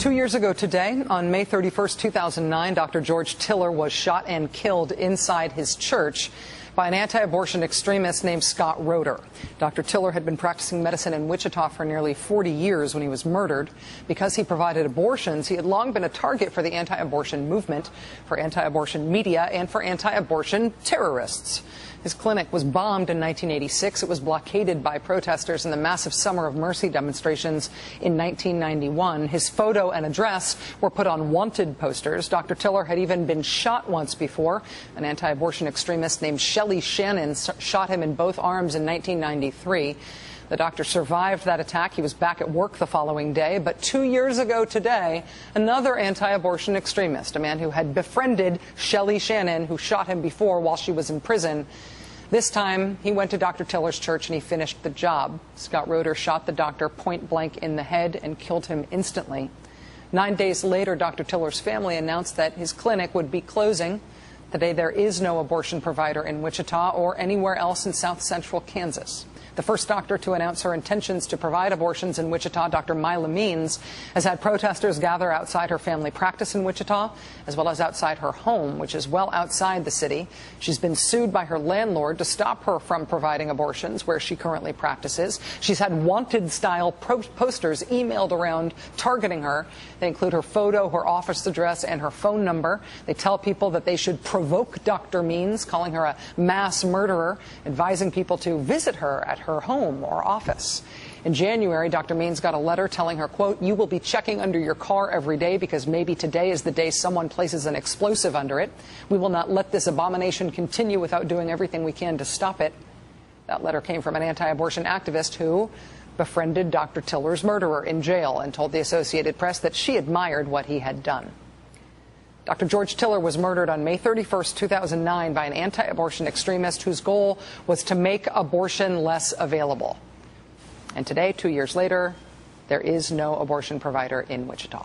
2 years ago today, on May 31st, 2009, Dr. George Tiller was shot and killed inside his church by an anti-abortion extremist named Scott Roeder. Dr. Tiller had been practicing medicine in Wichita for nearly 40 years when he was murdered. Because he provided abortions, he had long been a target for the anti-abortion movement, for anti-abortion media, and for anti-abortion terrorists. His clinic was bombed in 1986. It was blockaded by protesters in the massive Summer of Mercy demonstrations in 1991. His photo and address were put on wanted posters. Dr. Tiller had even been shot once before. An anti-abortion extremist named Shelley Shannon shot him in both arms in 1993. The doctor survived that attack. He was back at work the following day. But 2 years ago today, another anti-abortion extremist, a man who had befriended Shelley Shannon, who shot him before while she was in prison. This time, he went to Dr. Tiller's church and he finished the job. Scott Roeder shot the doctor point blank in the head and killed him instantly. 9 days later, Dr. Tiller's family announced that his clinic would be closing. Today, there is no abortion provider in Wichita or anywhere else in south central Kansas. The first doctor to announce her intentions to provide abortions in Wichita, Dr. Mila Means, has had protesters gather outside her family practice in Wichita, as well as outside her home, which is well outside the city. She's been sued by her landlord to stop her from providing abortions where she currently practices. She's had wanted-style posters emailed around targeting her. They include her photo, her office address, and her phone number. They tell people that they should provoke Dr. Means, calling her a mass murderer, advising people to visit her at her home or office. In January, Dr. Means got a letter telling her, quote, "You will be checking under your car every day because maybe today is the day someone places an explosive under it. We will not let this abomination continue without doing everything we can to stop it." That letter came from an anti-abortion activist who befriended Dr. Tiller's murderer in jail and told the Associated Press that she admired what he had done. Dr. George Tiller was murdered on May 31st, 2009 by an anti-abortion extremist whose goal was to make abortion less available. And today, 2 years later, there is no abortion provider in Wichita.